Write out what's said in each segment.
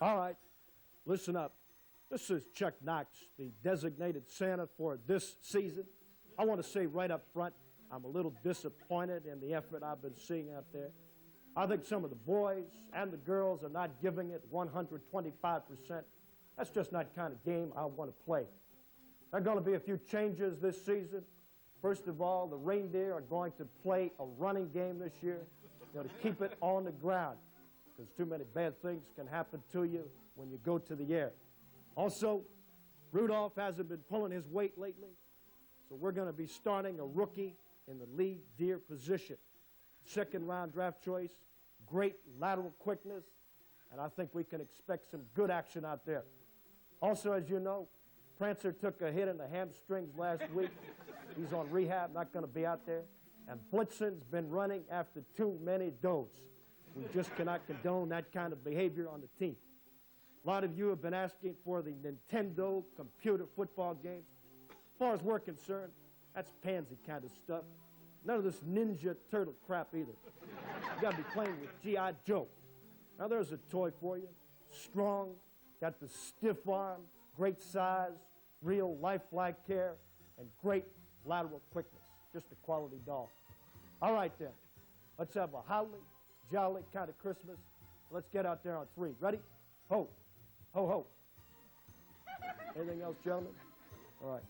All right, listen up. This is Chuck Knox, the designated Santa for this season. I want to say right up front, I'm a little disappointed in the effort I've been seeing out there. I think some of the boys and the girls are not giving it 125%. That's just not the kind of game I want to play. There are going to be a few changes this season. First of all, the reindeer are going to play a running game this year, to keep it on the ground, because too many bad things can happen to you when you go to the air. Also, Rudolph hasn't been pulling his weight lately, so we're going to be starting a rookie in the lead deer position. Second-round draft choice, great lateral quickness, and I think we can expect some good action out there. Also, as you know, Prancer took a hit in the hamstrings last week. He's on rehab, not going to be out there. And Blitzen's been running after too many does. We just cannot condone that kind of behavior on the team. A lot of you have been asking for the Nintendo computer football games. As far as we're concerned, that's pansy kind of stuff. None of this Ninja Turtle crap either. You got to be playing with G.I. Joe. Now there's a toy for you. Strong, got the stiff arm, great size, real lifelike care, and great lateral quickness. Just a quality doll. All right then, let's have a holly jolly kind of Christmas. Let's get out there on three. Ready? Ho. Ho, ho. Anything else, gentlemen? All right.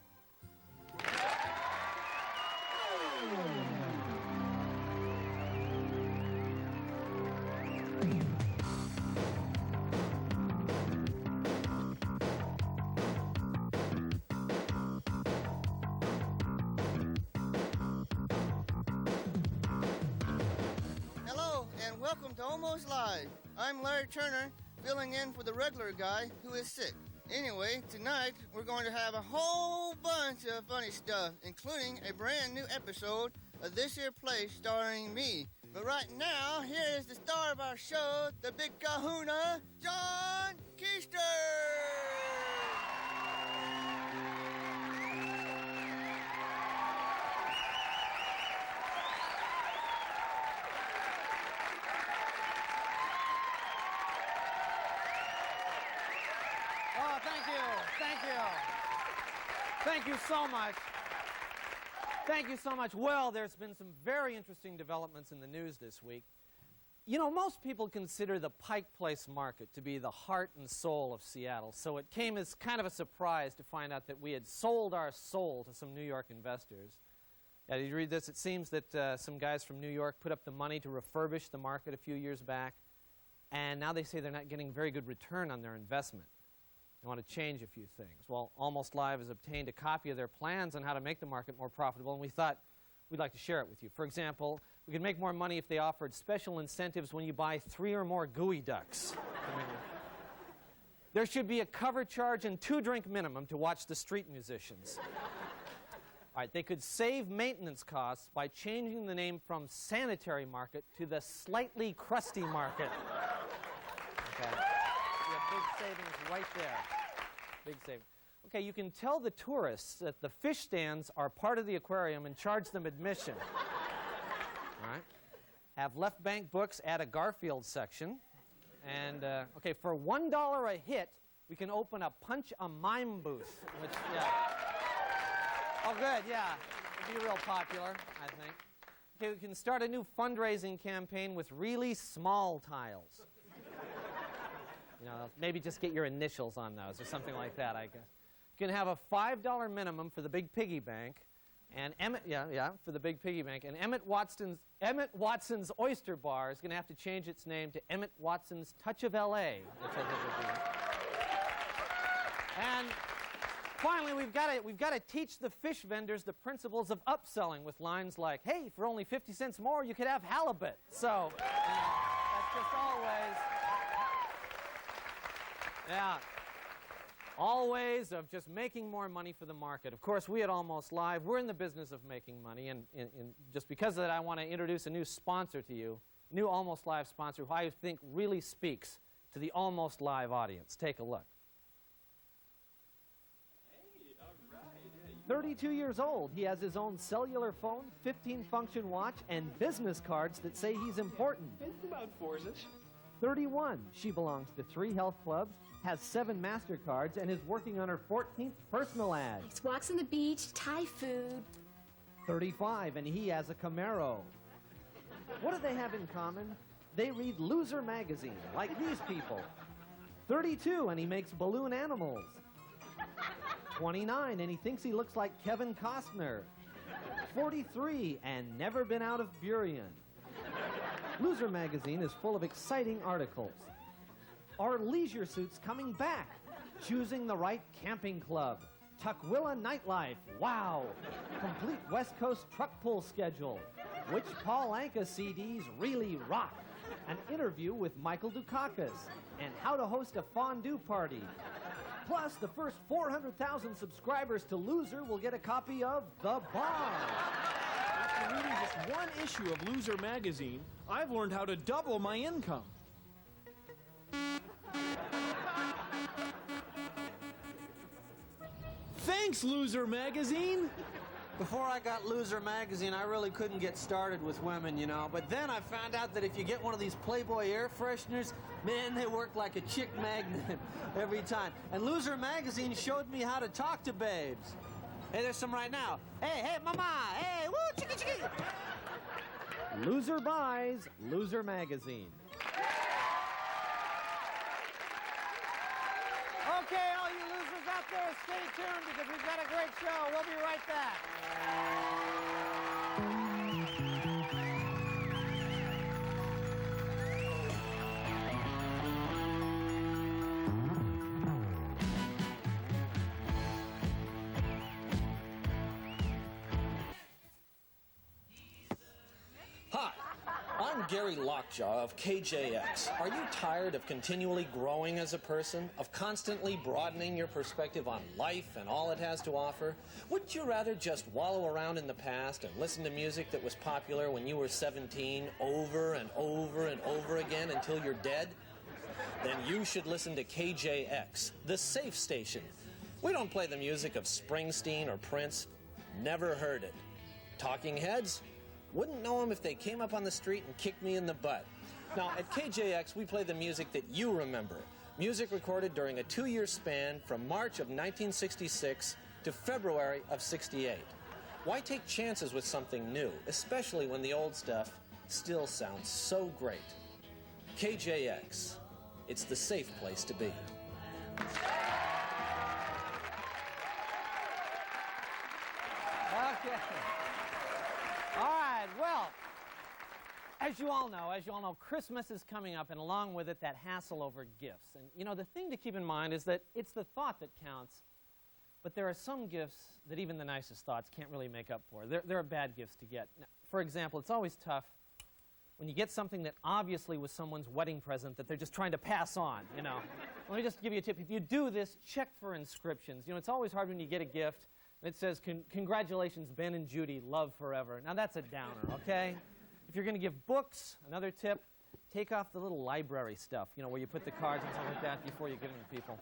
Welcome to Almost Live. I'm Larry Turner, filling in for the regular guy who is sick. Anyway, tonight we're going to have a whole bunch of funny stuff, including a brand new episode of this here play starring me. But right now, here is the star of our show, the big kahuna, John Keister! Thank you so much. Thank you so much. Well, there's been some very interesting developments in the news this week. You know, most people consider the Pike Place Market to be the heart and soul of Seattle, so it came as kind of a surprise to find out that we had sold our soul to some New York investors. Yeah, did you read this? It seems that some guys from New York put up the money to refurbish the market a few years back, and now they say they're not getting very good return on their investment. They want to change a few things. Well, Almost Live has obtained a copy of their plans on how to make the market more profitable, and we thought we'd like to share it with you. For example, we could make more money if they offered special incentives when you buy 3 or more gooey ducks. There should be a cover charge and 2-drink minimum to watch the street musicians. All right, they could save maintenance costs by changing the name from Sanitary Market to the Slightly Crusty Market. Okay. Big savings right there. Big savings. Okay, you can tell the tourists that the fish stands are part of the aquarium and charge them admission. All right. Have left bank books add a Garfield section. And, okay, for $1 a hit, we can open a Punch a Mime booth. Which, yeah. Oh, good, yeah. It'd be real popular, I think. Okay, we can start a new fundraising campaign with really small tiles. You know, maybe just get your initials on those or something like that, I guess. You can have a $5 minimum for the Big Piggy Bank, and for the Big Piggy Bank, and Emmett Watson's Oyster Bar is going to have to change its name to Emmett Watson's Touch of L.A., which I think would be. And finally, we've got to teach the fish vendors the principles of upselling with lines like, "Hey, for only 50 cents more, you could have halibut." So, that's just always. Yeah, all ways of just making more money for the market. Of course, we at Almost Live, we're in the business of making money, and just because of that, I want to introduce a new sponsor to you, a new Almost Live sponsor who I think really speaks to the Almost Live audience. Take a look. Hey, all right. 32 years old, he has his own cellular phone, 15-function watch, and business cards that say he's important. It's about 4-ish. 31. She belongs to 3 health clubs, has 7 MasterCards, and is working on her 14th personal ad. Likes walks on the beach, Thai food. 35, and he has a Camaro. What do they have in common? They read Loser magazine, like these people. 32, and he makes balloon animals. 29, and he thinks he looks like Kevin Costner. 43, and never been out of Burien. Loser magazine is full of exciting articles. Are leisure suits coming back? Choosing the right camping club. Tukwila nightlife. Wow. Complete West Coast truck pull schedule. Which Paul Anka CDs really rock? An interview with Michael Dukakis. And how to host a fondue party. Plus, the first 400,000 subscribers to Loser will get a copy of The Bomb. After reading just one issue of Loser magazine, I've learned how to double my income. Thanks, Loser magazine! Before I got Loser magazine, I really couldn't get started with women, you know. But then I found out that if you get one of these Playboy air fresheners, man, they work like a chick magnet every time. And Loser magazine showed me how to talk to babes. Hey, there's some right now. Hey, mama, hey, woo, chicka, chicka. Loser buys Loser magazine. Okay, all you losers out there, stay tuned because we've got a great show. We'll be right back. Hi, I'm Gary Lockjaw of KJX. Are you tired of continually growing as a person, of constantly broadening your perspective on life and all it has to offer? Wouldn't you rather just wallow around in the past and listen to music that was popular when you were 17 over and over and over again until you're dead? Then you should listen to KJX, the safe station. We don't play the music of Springsteen or Prince. Never heard it. Talking Heads? Wouldn't know them if they came up on the street and kicked me in the butt. Now, at KJX, we play the music that you remember. Music recorded during a 2-year span from March of 1966 to February of '68. Why take chances with something new, especially when the old stuff still sounds so great? KJX. It's the safe place to be. Okay. All right, well, as you all know, Christmas is coming up, and along with it, that hassle over gifts. And, you know, the thing to keep in mind is that it's the thought that counts, but there are some gifts that even the nicest thoughts can't really make up for. There are bad gifts to get. Now, for example, it's always tough when you get something that obviously was someone's wedding present that they're just trying to pass on, you know. Let me just give you a tip. If you do this, check for inscriptions. You know, it's always hard when you get a gift that says, congratulations, Ben and Judy, love forever. Now, that's a downer, okay? If you're going to give books, another tip, take off the little library stuff, you know, where you put the cards and stuff like that before you give them to people.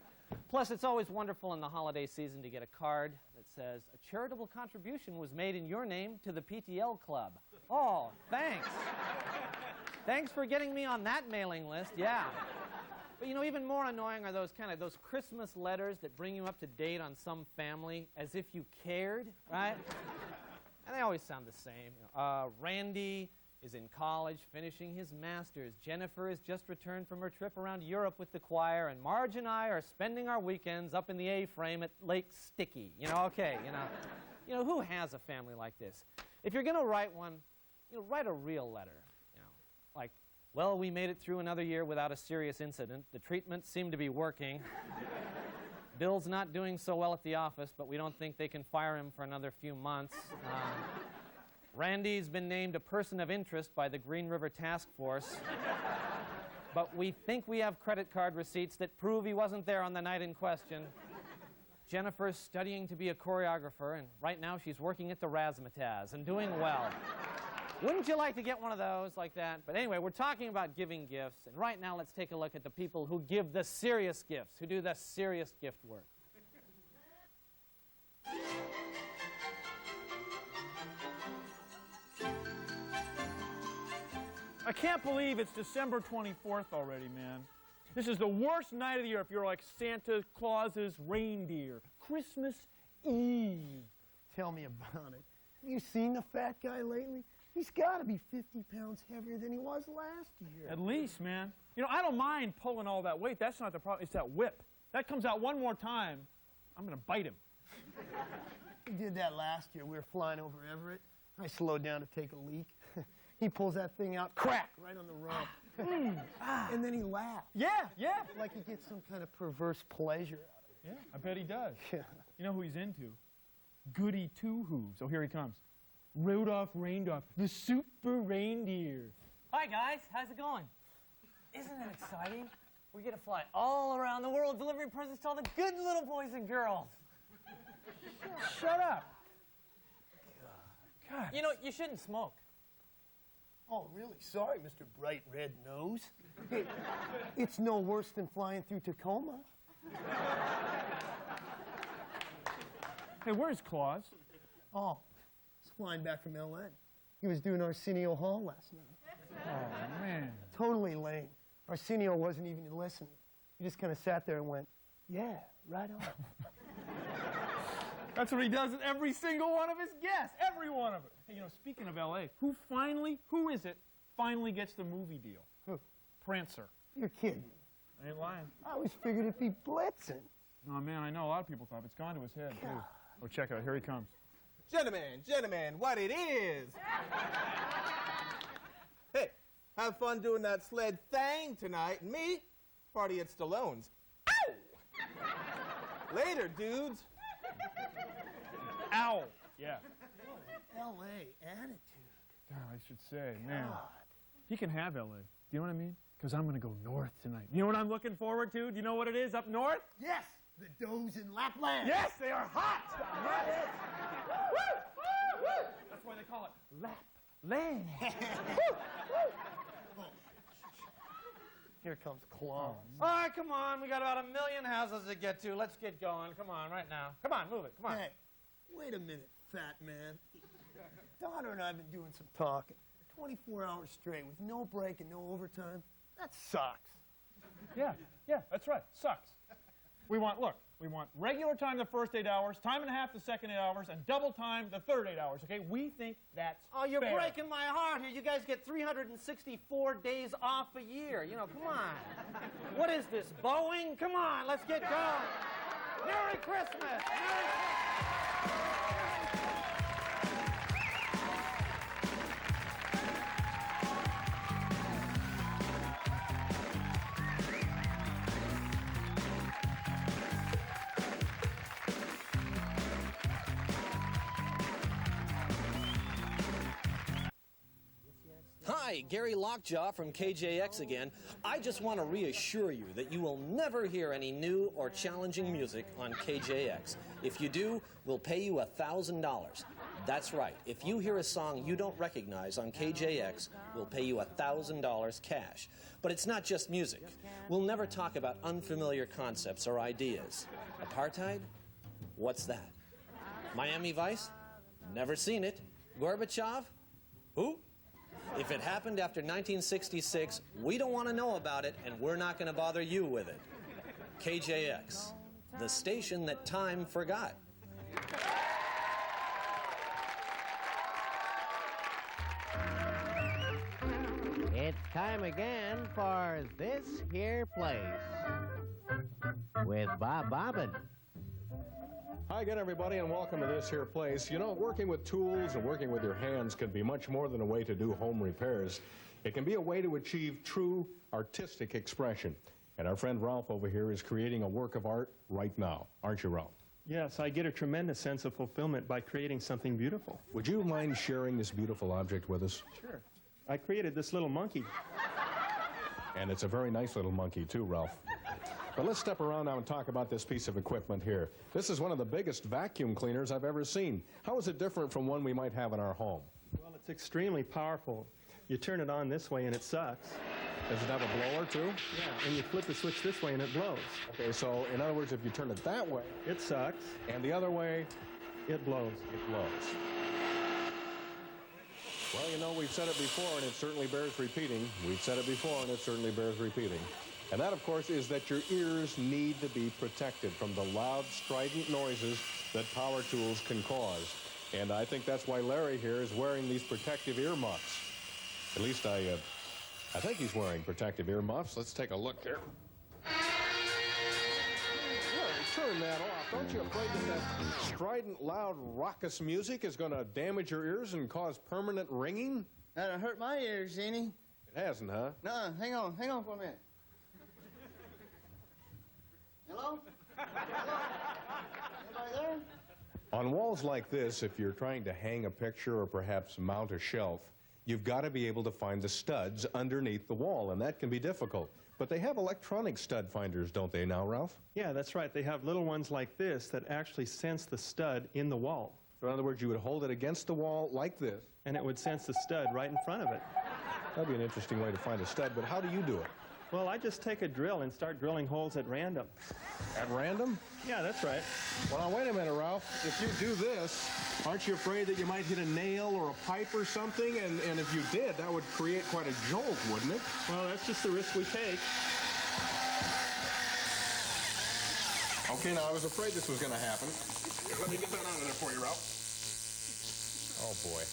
Plus, it's always wonderful in the holiday season to get a card that says, a charitable contribution was made in your name to the PTL Club. Oh, thanks. Thanks for getting me on that mailing list, yeah. But, you know, even more annoying are those Christmas letters that bring you up to date on some family as if you cared, right? And they always sound the same. Randy is in college finishing his master's. Jennifer has just returned from her trip around Europe with the choir, and Marge and I are spending our weekends up in the A-frame at Lake Sticky. You know, okay, you know, who has a family like this? If you're going to write one, you know, write a real letter. You know, like, well, we made it through another year without a serious incident. The treatments seem to be working. Bill's not doing so well at the office, but we don't think they can fire him for another few months. Randy's been named a person of interest by the Green River Task Force. But we think we have credit card receipts that prove he wasn't there on the night in question. Jennifer's studying to be a choreographer, and right now she's working at the Razzmatazz and doing well. Wouldn't you like to get one of those like that? But anyway, we're talking about giving gifts, and right now let's take a look at the people who give the serious gifts, who do the serious gift work. I can't believe it's December 24th already, man. This is the worst night of the year if you're like Santa Claus's reindeer. Christmas Eve. Tell me about it. Have you seen the fat guy lately? He's got to be 50 pounds heavier than he was last year. At least, man. You know, I don't mind pulling all that weight. That's not the problem. It's that whip. That comes out one more time, I'm going to bite him. He did that last year. We were flying over Everett. I slowed down to take a leak. He pulls that thing out, crack, right on the rump. And then he laughs. Yeah, yeah. Like he gets some kind of perverse pleasure out of it. Yeah, I bet he does. Yeah. You know who he's into? Goody Two-Hooves. Oh, here he comes. Rudolph Reindeer, the super reindeer. Hi, guys. How's it going? Isn't it exciting? We get to fly all around the world delivering presents to all the good little boys and girls. Shut up. God. You know, you shouldn't smoke. Oh, really? Sorry, Mr. Bright Red Nose. It's no worse than flying through Tacoma. Hey, where's Claus? Oh, he's flying back from L.A. He was doing Arsenio Hall last night. Oh, man. Totally lame. Arsenio wasn't even listening. He just kind of sat there and went, yeah, right on. That's what he does in every single one of his guests. Every one of them. Hey, you know, speaking of L.A., who is it, finally gets the movie deal? Who? Prancer. You're kidding. I ain't lying. I always figured it'd be Blitzen. Oh, man, I know a lot of people thought it's gone to his head, too. Oh, check it out. Here he comes. Gentlemen, what it is. Hey, have fun doing that sled thing tonight. And me, party at Stallone's. Ow! Later, dudes. Ow! Yeah. L.A. attitude. God, I should say, man. He can have L.A. Do you know what I mean? Because I'm going to go north tonight. You know what I'm looking forward to? Do you know what it is up north? Yes, the does in Lapland. Yes, they are hot! Yes. That's why they call it Lapland. Here comes Claus. All right, come on. We got about 1 million houses to get to. Let's get going. Come on, right now. Come on, move it. Come on. Hey, wait a minute, fat man. Donner and I have been doing some talking. 24 hours straight with no break and no overtime. That sucks. Yeah, that's right. Sucks. We want regular time the first 8 hours, time and a half the second 8 hours, and double time the third 8 hours, okay? We think that's Oh, you're fair. breaking my heart here. You guys get 364 days off a year. You know, come on. What is this, Boeing? Come on, let's get going. Merry Christmas! Merry Christmas! Hi, Gary Lockjaw from KJX again. I just want to reassure you that you will never hear any new or challenging music on KJX. If you do, we'll pay you $1,000. That's right. If you hear a song you don't recognize on KJX, we'll pay you $1,000 cash. But it's not just music. We'll never talk about unfamiliar concepts or ideas. Apartheid? What's that? Miami Vice? Never seen it. Gorbachev? Who? If it happened after 1966, we don't want to know about it, and we're not going to bother you with it. KJX, the station that time forgot. It's time again for This Here Place with Bob Bobbin. Hi again, everybody, and welcome to This Here Place. You know, working with tools and working with your hands can be much more than a way to do home repairs. It can be a way to achieve true artistic expression. And our friend Ralph over here is creating a work of art right now. Aren't you, Ralph? Yes, I get a tremendous sense of fulfillment by creating something beautiful. Would you mind sharing this beautiful object with us? Sure. I created this little monkey. And it's a very nice little monkey, too, Ralph. But let's step around now and talk about this piece of equipment here. This is one of the biggest vacuum cleaners I've ever seen. How is it different from one we might have in our home? Well, it's extremely powerful. You turn it on this way and it sucks. Does it have a blower, too? Yeah, and you flip the switch this way and it blows. Okay, so in other words, if you turn it that way... It sucks. And the other way... It blows. It blows. Well, you know, we've said it before, and it certainly bears repeating. We've said it before, and it certainly bears repeating. And that, of course, is that your ears need to be protected from the loud, strident noises that power tools can cause. And I think that's why Larry here is wearing these protective ear muffs. At least I think he's wearing protective ear muffs. Let's take a look here. Larry, turn that off. Don't you afraid that strident, loud, raucous music is going to damage your ears and cause permanent ringing? That'll hurt my ears, Zini. It hasn't, huh? No, hang on for a minute. Hello? Hello? Anybody there? On walls like this, if you're trying to hang a picture or perhaps mount a shelf, you've got to be able to find the studs underneath the wall, and that can be difficult. But they have electronic stud finders, don't they now, Ralph? Yeah, that's right. They have little ones like this that actually sense the stud in the wall. So in other words, you would hold it against the wall like this. And it would sense the stud right in front of it. That'd be an interesting way to find a stud, but how do you do it? Well, I just take a drill and start drilling holes at random. At random? Yeah, that's right. Well, now, wait a minute, Ralph. If you do this, aren't you afraid that you might hit a nail or a pipe or something? And if you did, that would create quite a jolt, wouldn't it? Well, that's just the risk we take. Okay, now, I was afraid this was going to happen. Let me get that out of there for you, Ralph. Oh, boy.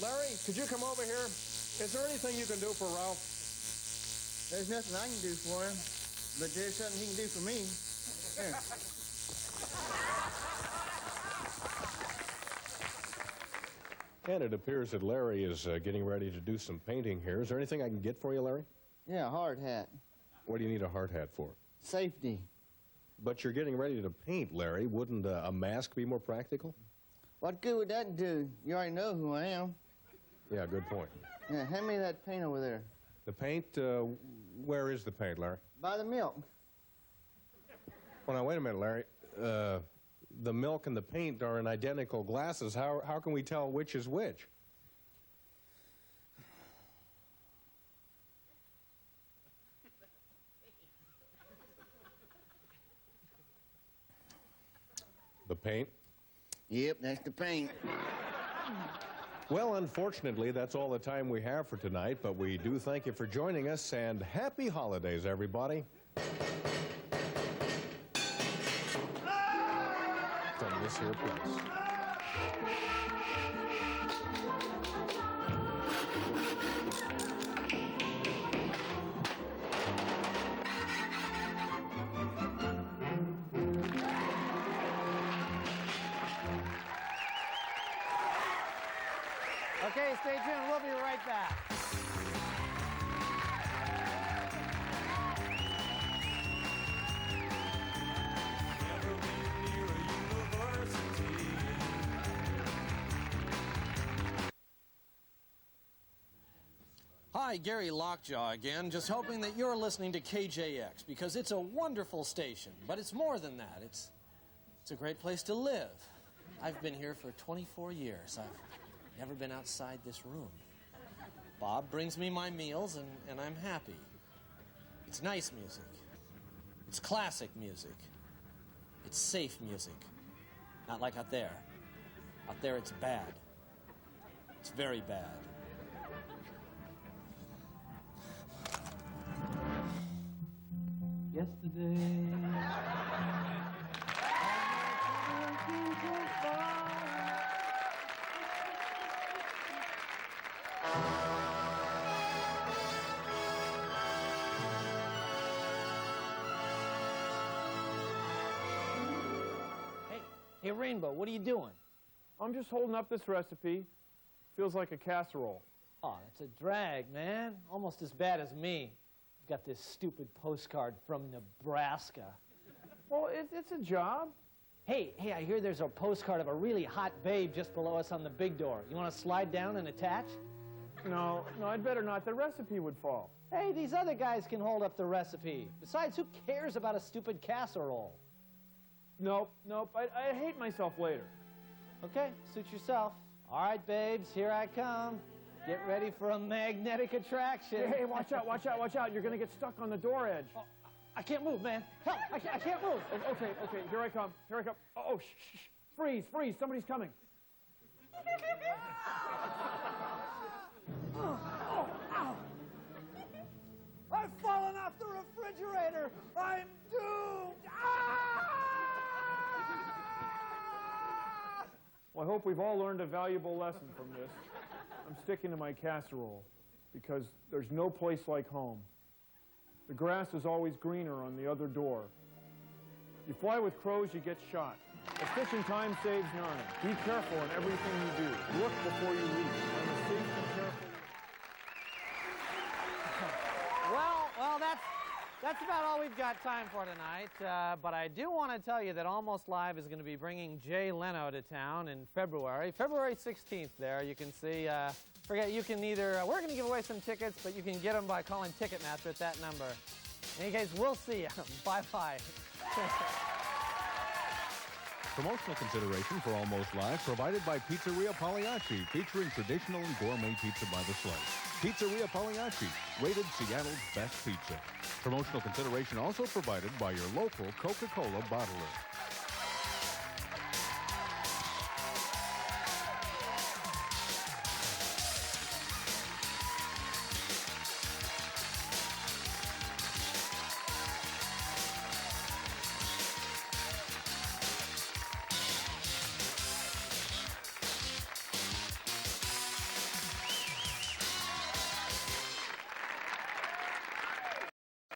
Larry, could you come over here? Is there anything you can do for Ralph? There's nothing I can do for him, but there's something he can do for me. Here. And it appears that Larry is getting ready to do some painting here. Is there anything I can get for you, Larry? Yeah, a hard hat. What do you need a hard hat for? Safety. But you're getting ready to paint, Larry. Wouldn't a mask be more practical? What good would that do? You already know who I am. Yeah, good point. Yeah, hand me that paint over there. The paint, where is the paint, Larry? By the milk. Well, now, wait a minute, Larry. The milk and the paint are in identical glasses. How can we tell which is which? The paint? Yep, that's the paint. Well, unfortunately, that's all the time we have for tonight, but we do thank you for joining us, and happy holidays, everybody. From this here place. Okay, stay tuned. We'll be right back. Hi, Gary Lockjaw again, just hoping that you're listening to KJX, because it's a wonderful station, but it's more than that. It's a great place to live. I've been here for 24 years. I've never been outside this room. Bob brings me my meals, and I'm happy. It's nice music. It's classic music. It's safe music. Not like out there. Out there, it's bad. It's very bad. Yesterday. Hey, Rainbow, what are you doing? I'm just holding up this recipe. Feels like a casserole. Oh, that's a drag, man. Almost as bad as me. Got this stupid postcard from Nebraska. Well, it's a job. Hey, I hear there's a postcard of a really hot babe just below us on the big door. You want to slide down and attach? No, I'd better not. The recipe would fall. Hey, these other guys can hold up the recipe. Besides, who cares about a stupid casserole? Nope. I hate myself later. Okay, suit yourself. All right, babes, here I come. Get ready for a magnetic attraction. Hey, watch out. You're going to get stuck on the door edge. Oh, I can't move, man. Help, I can't move. Okay, here I come. Oh, shh. Freeze, somebody's coming. I've fallen off the refrigerator! I'm doomed! Well, I hope we've all learned a valuable lesson from this. I'm sticking to my casserole because there's no place like home. The grass is always greener on the other door. You fly with crows, you get shot. Efficient time saves none. Be careful in everything you do. Look before you leap. I'm a safe and careful. Well, that's about all we've got time for tonight. But I do want to tell you that Almost Live is going to be bringing Jay Leno to town in February 16th. There, you can see. You can either. We're going to give away some tickets, but you can get them by calling Ticketmaster at that number. In any case, we'll see you. Bye-bye. Promotional consideration for Almost Live provided by Pizzeria Pagliacci, featuring traditional and gourmet pizza by the slice. Pizzeria Pagliacci, rated Seattle's best pizza. Promotional consideration also provided by your local Coca-Cola bottler.